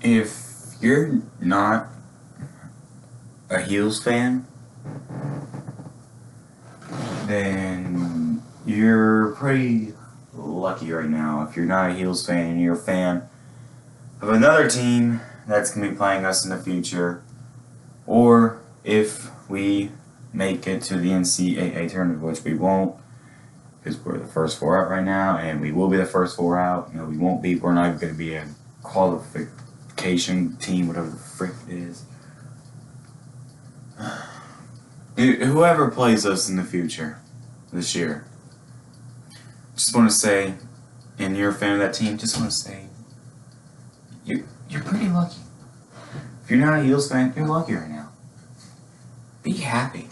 If you're not a Heels fan, then you're pretty lucky right now. If you're not a Heels fan and you're a fan of another team that's going to be playing us in the future, or if we make it to the NCAA tournament, which we won't, because we're the first four out right now, and we will be the first four out. No, we won't be. We're not going to be a qualification team, whatever the frick it is. Whoever plays us in the future this year, just want to say, and you're a fan of that team, just want to say, you're pretty lucky. If you're not a Heels fan, you're lucky right now. Be happy.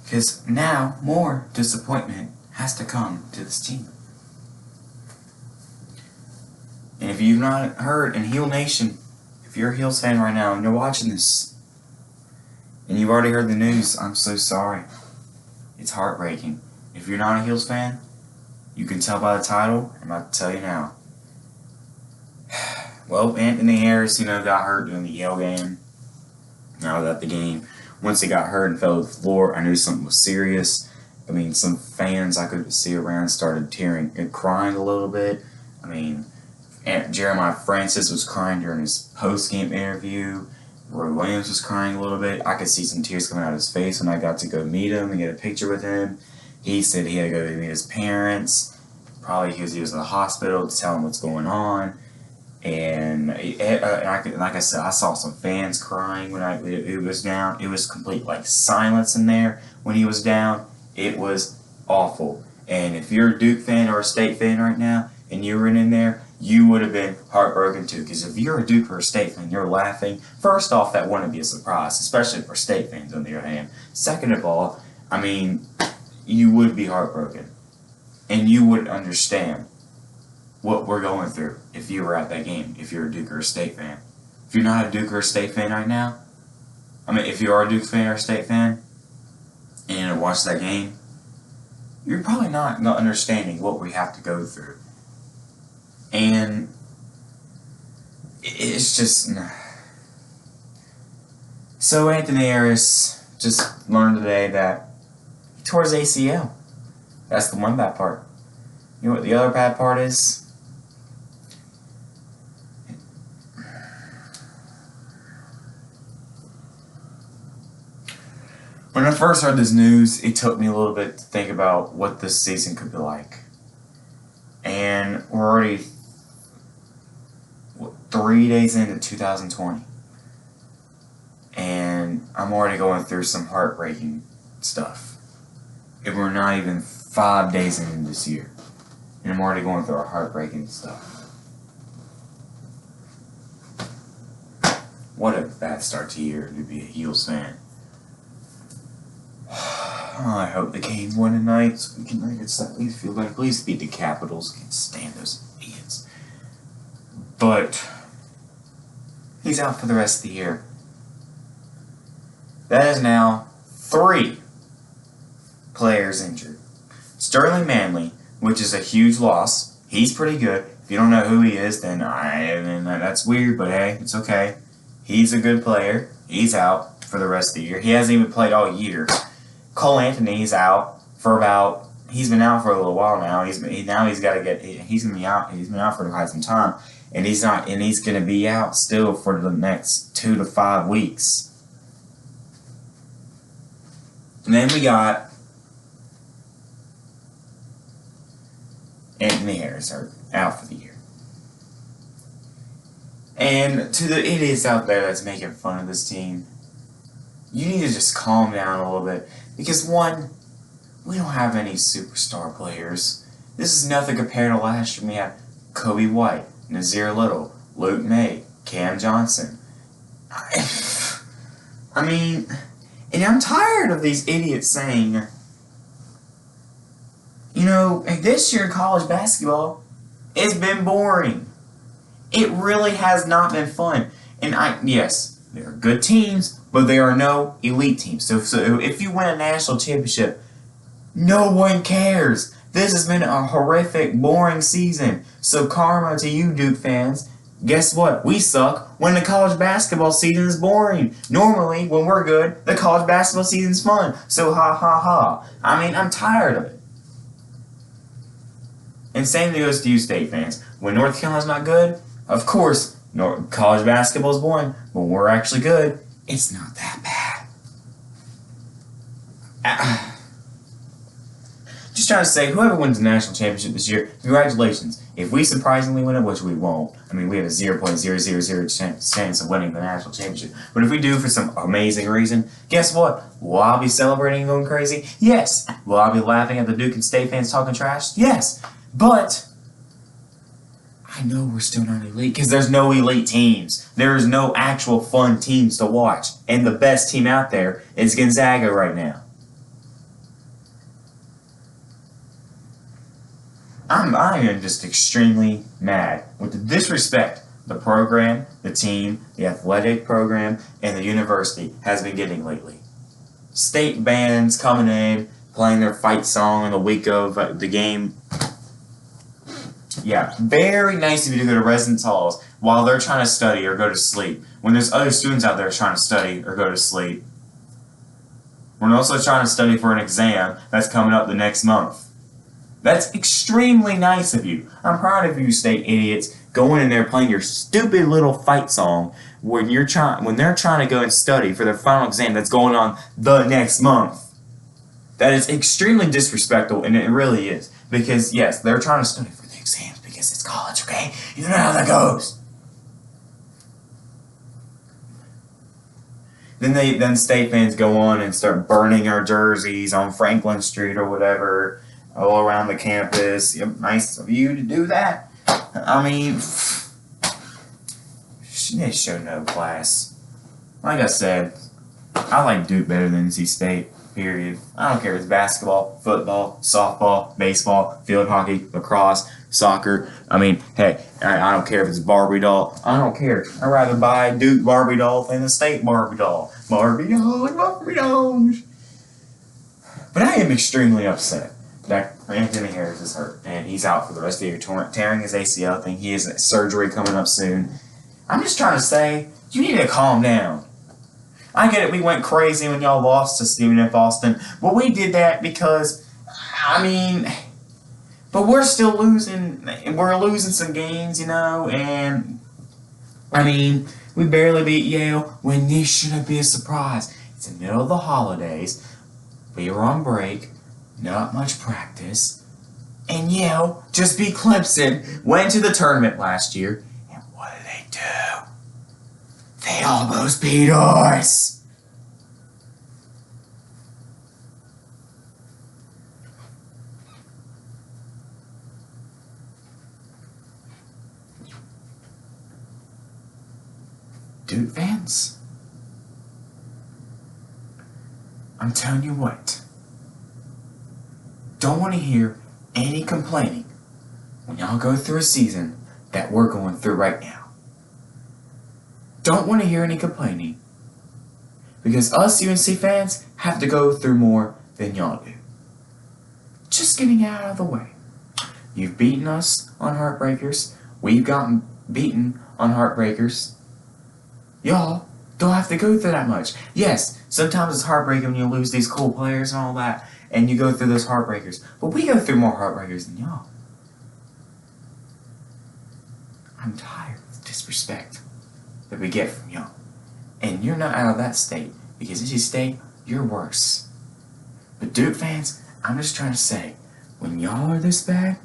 Because now more disappointment has to come to this team. And if you've not heard, in Heel Nation, if you're a Heels fan right now and you're watching this, and you've already heard the news, I'm so sorry. It's heartbreaking. If you're not a Heels fan, you can tell by the title. I'm about to tell you now. Well, Anthony Harris, got hurt during the Yale game. I was at the game. Once he got hurt and fell to the floor, I knew something was serious. I mean, some fans I could see around started tearing and crying a little bit. I mean, Jeremiah Francis was crying during his post-game interview. Roy Williams was crying a little bit. I could see some tears coming out of his face when I got to go meet him and get a picture with him. He said he had to go meet his parents, probably because he was in the hospital, to tell him what's going on. And like I said, I saw some fans crying when it was down. It was complete silence in there when he was down. It was awful. And if you're a Duke fan or a State fan right now, and you were in there, you would have been heartbroken too. Because if you're a Duke or a State fan, you're laughing. First off, that wouldn't be a surprise, especially for State fans on the other hand. Second of all, I mean, you would be heartbroken. And you would understand what we're going through if you were at that game, if you're a Duke or a State fan. If you're not a Duke or a State fan right now, if you are a Duke fan or a State fan, and watch that game, you're probably not understanding what we have to go through. And it's just... So Anthony Harris just learned today that he tore his ACL. That's the one bad part. You know what the other bad part is? When I first heard this news, it took me a little bit to think about what this season could be like. And we're already 3 days into 2020. And I'm already going through some heartbreaking stuff. And we're not even 5 days into this year. And I'm already going through our heartbreaking stuff. What a bad start to the year to be a Heels fan. I hope the Canes win tonight so we can at least feel better. Please beat the Capitals. Can't stand those idiots. But he's out for the rest of the year. That is now 3 players injured. Sterling Manley, which is a huge loss. He's pretty good. If you don't know who he is, then that's weird, but hey, it's okay. He's a good player. He's out for the rest of the year. He hasn't even played all year. Cole Anthony's out for about... He's been out for a little while now. He's been out. He's been out for quite some time, and he's going to be out still for the next 2 to 5 weeks. And then we got Anthony Harris out for the year. And to the idiots out there that's making fun of this team, you need to just calm down a little bit. Because one, we don't have any superstar players. This is nothing compared to last year. We had Kobe White, Nazir Little, Luke May, Cam Johnson. And I'm tired of these idiots saying, this year in college basketball, it's been boring. It really has not been fun. And yes, there are good teams, but there are no elite teams. So if you win a national championship, no one cares. This has been a horrific, boring season. So karma to you, Duke fans. Guess what? We suck when the college basketball season is boring. Normally, when we're good, the college basketball season's fun. So ha ha ha. I mean, I'm tired of it. And same thing goes to you, State fans. When North Carolina's not good, of course, college basketball is boring. But when we're actually good, it's not that bad. Just trying to say, whoever wins the national championship this year, congratulations. If we surprisingly win it, which we won't, I mean, we have a 0.000 chance of winning the national championship. But if we do for some amazing reason, guess what? Will I be celebrating and going crazy? Yes. Will I be laughing at the Duke and State fans talking trash? Yes. But I know we're still not elite because there's no elite teams. There is no actual fun teams to watch. And the best team out there is Gonzaga right now. I am just extremely mad with the disrespect the program, the team, the athletic program, and the university has been getting lately. State bands coming in, playing their fight song in the week of the game. Yeah, very nice of you to go to residence halls while they're trying to study or go to sleep. When there's other students out there trying to study or go to sleep. We're also trying to study for an exam that's coming up the next month. That's extremely nice of you. I'm proud of you, state idiots, going in there playing your stupid little fight song when they're trying to go and study for their final exam that's going on the next month. That is extremely disrespectful, and it really is. Because, yes, they're trying to study for the exams because it's college, okay? You know how that goes. Then state fans go on and start burning our jerseys on Franklin Street or whatever, all around the campus. Yep, nice of you to do that. I mean, they show no class. Like I said, I like Duke better than NC State, period. I don't care if it's basketball, football, softball, baseball, field hockey, lacrosse, soccer. I mean, hey, I don't care if it's Barbie doll. I don't care. I'd rather buy Duke Barbie doll than the State Barbie doll. Barbie dolls. But I am extremely upset that Anthony Harris is hurt, and he's out for the rest of the year, tearing his ACL thing. He has surgery coming up soon. I'm just trying to say, you need to calm down. I get it, we went crazy when y'all lost to Stephen F. Austin, but we did that because, but we're still losing. We're losing some games, and, we barely beat Yale when this shouldn't be a surprise. It's the middle of the holidays. We were on break. Not much practice. And Yale just beat Clemson, went to the tournament last year, and what did they do? They almost beat us. Dude fans, I'm telling you what. Don't want to hear any complaining when y'all go through a season that we're going through right now. Don't want to hear any complaining because us UNC fans have to go through more than y'all do. Just getting out of the way. You've beaten us on Heartbreakers. We've gotten beaten on Heartbreakers. Y'all don't have to go through that much. Yes, sometimes it's heartbreaking when you lose these cool players and all that, and you go through those heartbreakers. But we go through more heartbreakers than y'all. I'm tired of the disrespect that we get from y'all. And you're not out of that state, because NC State, you're worse. But Duke fans, I'm just trying to say, when y'all are this bad,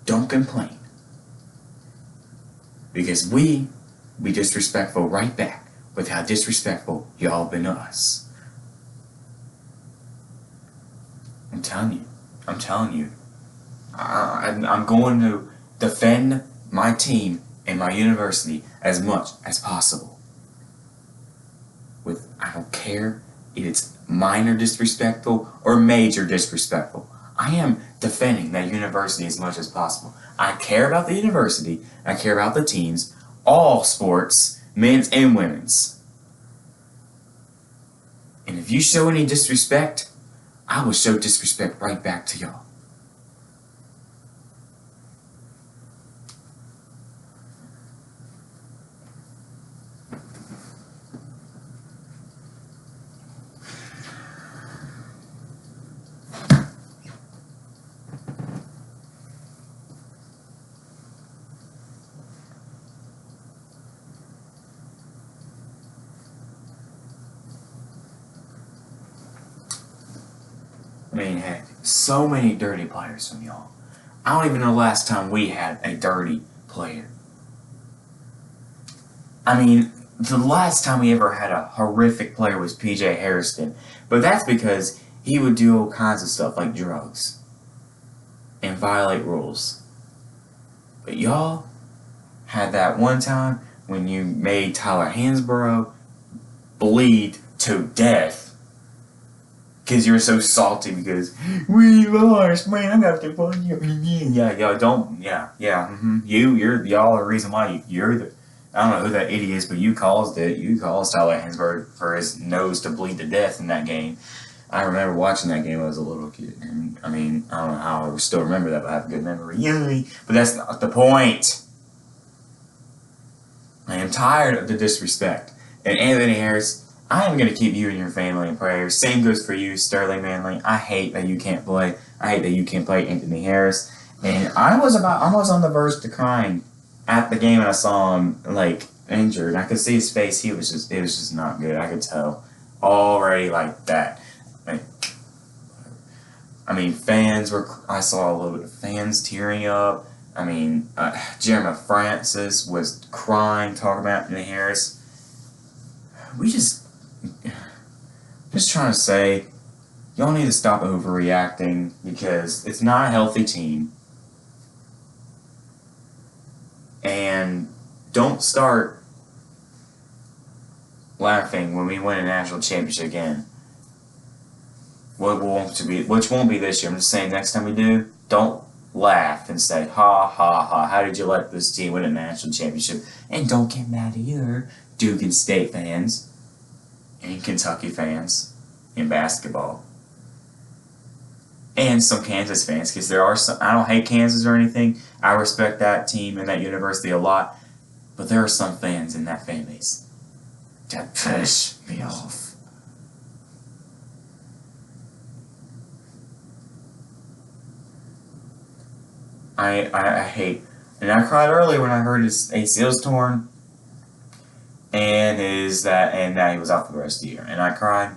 don't complain. Because we be disrespectful right back with how disrespectful y'all been to us. I'm telling you. I'm going to defend my team and my university as much as possible. I don't care if it's minor disrespectful or major disrespectful. I am defending that university as much as possible. I care about the university. I care about the teams, all sports, men's and women's. And if you show any disrespect, I will show disrespect right back to y'all. mean, heck, so many dirty players from y'all. I don't even know the last time we had a dirty player. I mean, the last time we ever had a horrific player was PJ Harrison, but that's because he would do all kinds of stuff like drugs and violate rules. But y'all had that one time when you made Tyler Hansborough bleed to death because you were so salty because we lost, man. I got to find you. Yeah, don't, y'all are the reason why you're the. I don't know who that idiot is, but you caused it. You caused Tyler Hansborough for his nose to bleed to death in that game. I remember watching that game when I was a little kid, and I mean, I don't know how I still remember that, but I have a good memory. Yay! But that's not the point. I am tired of the disrespect. And Anthony Harris, I am going to keep you and your family in prayer. Same goes for you, Sterling Manley. I hate that you can't play. I hate that you can't play Anthony Harris. And I was on the verge to crying at the game, and I saw him like injured. I could see his face. It was just not good. I could tell already like that. I mean, I saw a little bit of fans tearing up. I mean, Jeremy Francis was crying, talking about Anthony Harris. We just trying to say, y'all need to stop overreacting because it's not a healthy team. And don't start laughing when we win a national championship again. Which won't be this year. I'm just saying next time we do, don't laugh and say, ha, ha, ha, how did you let this team win a national championship? And don't get mad either, Duke and State fans and Kentucky fans in basketball. And some Kansas fans, because there are some. I don't hate Kansas or anything. I respect that team and that university a lot. But there are some fans in that fan base that piss me off. I hate, and I cried earlier when I heard his ACL's torn, and that he was out for the rest of the year, and I cried.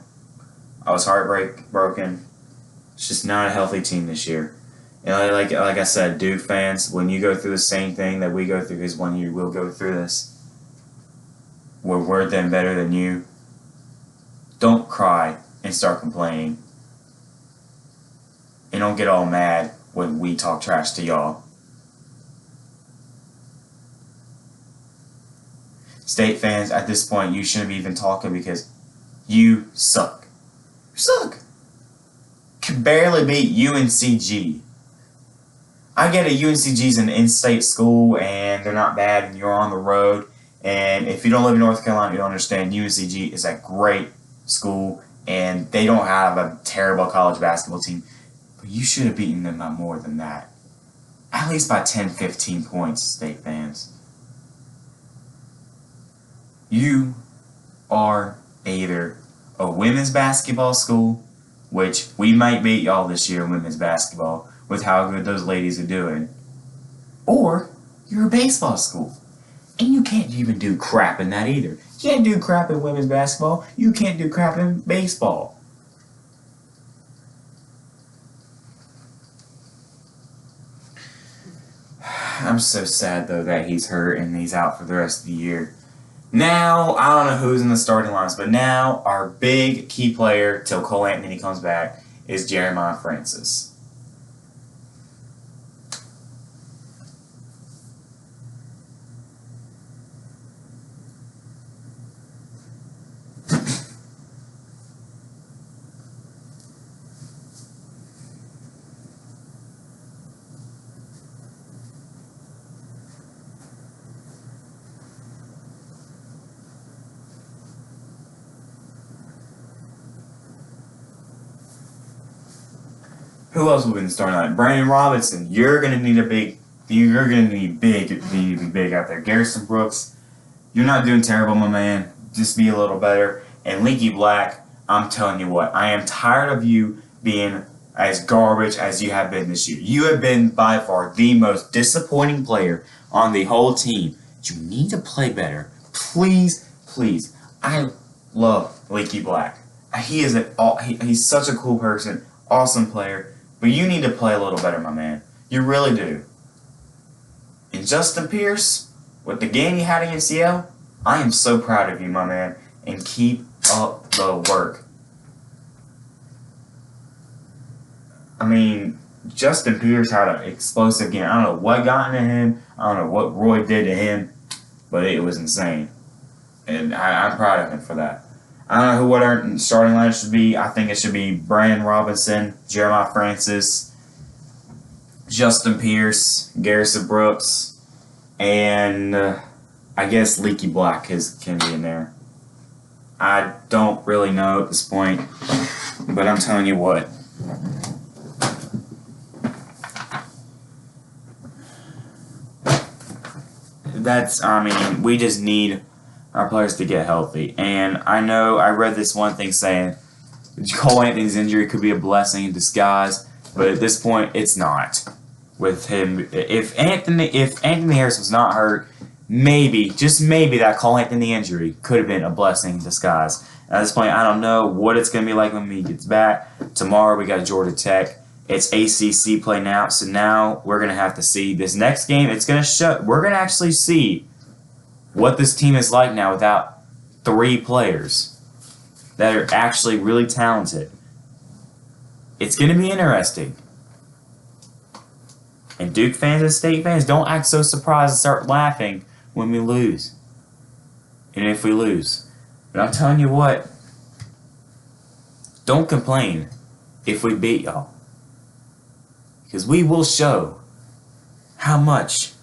I was heartbroken. It's just not a healthy team this year, and like I said, Duke fans, when you go through the same thing that we go through, because one year we'll go through this, we're then better than you. Don't cry and start complaining, and don't get all mad when we talk trash to y'all. State fans, at this point, you shouldn't be even talking because you suck. You suck. Can barely beat UNCG. I get it, UNCG's an in-state school and they're not bad and you're on the road. And if you don't live in North Carolina, you don't understand. UNCG is a great school and they don't have a terrible college basketball team. But you should have beaten them by more than that. At least by 10, 15 points, State fans. You are either a women's basketball school, which we might beat y'all this year in women's basketball with how good those ladies are doing, or you're a baseball school. And you can't even do crap in that either. You can't do crap in women's basketball. You can't do crap in baseball. I'm so sad, though, that he's hurt and he's out for the rest of the year. Now, I don't know who's in the starting lines, but now our big key player till Cole Anthony comes back is Jeremiah Francis. Who else will be in the starting line? Brandon Robinson. You're gonna need big out there. Garrison Brooks. You're not doing terrible, my man. Just be a little better. And Leaky Black. I'm telling you what. I am tired of you being as garbage as you have been this year. You have been by far the most disappointing player on the whole team. You need to play better. Please, please. I love Leaky Black. He's such a cool person. awesome player, but you need to play a little better, my man. You really do. And Justin Pierce, with the game you had against Yale, I am so proud of you, my man, and keep up the work. I mean, Justin Pierce had an explosive game. I don't know what got into him. I don't know what Roy did to him, but it was insane. And I'm proud of him for that. I don't know what our starting line should be. I think it should be Brandon Robinson, Jeremiah Francis, Justin Pierce, Garrison Brooks, and I guess Leaky Black can be in there. I don't really know at this point, but I'm telling you what. We just need our players to get healthy. And I know I read this one thing saying Cole Anthony's injury could be a blessing in disguise, but at this point, it's not. With him, if Anthony Harris was not hurt, maybe, just maybe, that Cole Anthony injury could have been a blessing in disguise. At this point, I don't know what it's going to be like when he gets back. Tomorrow, we got Georgia Tech. It's ACC play now, so now we're going to have to see this next game. It's going to show. We're going to actually see what this team is like now without 3 players that are actually really talented. It's going to be interesting. And Duke fans and State fans, don't act so surprised and start laughing when we lose. And if we lose. But I'm telling you what, don't complain if we beat y'all. Because we will show how much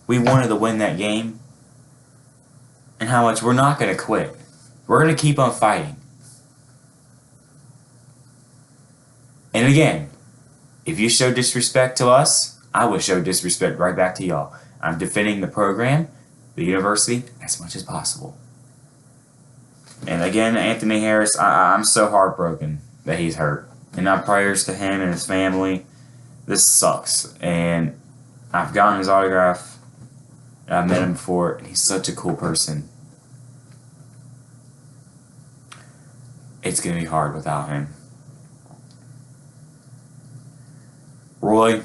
we wanted to win that game and how much we're not going to quit. We're going to keep on fighting. And again, if you show disrespect to us, I will show disrespect right back to y'all. I'm defending the program, the university, as much as possible. And again, Anthony Harris, I'm so heartbroken that he's hurt. And our prayers to him and his family. This sucks. And I've gotten his autograph. I've met him before, and he's such a cool person. It's going to be hard without him. Roy,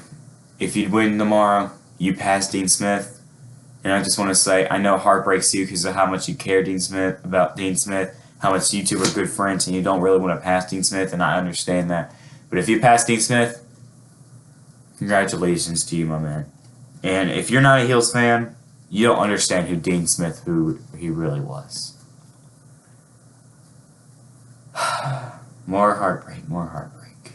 if you win tomorrow, you pass Dean Smith. And I just want to say, I know it heartbreaks you because of how much you care about Dean Smith, how much you two are good friends, and you don't really want to pass Dean Smith, and I understand that. But if you pass Dean Smith, congratulations to you, my man. And if you're not a Heels fan, you don't understand who Dean Smith, who he really was. More heartbreak, more heartbreak.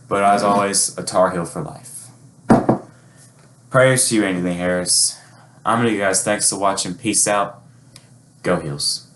But as always, a Tar Heel for life. Prayers to you, Anthony Harris. I'm going to you guys. Thanks for watching. Peace out. Go Heels.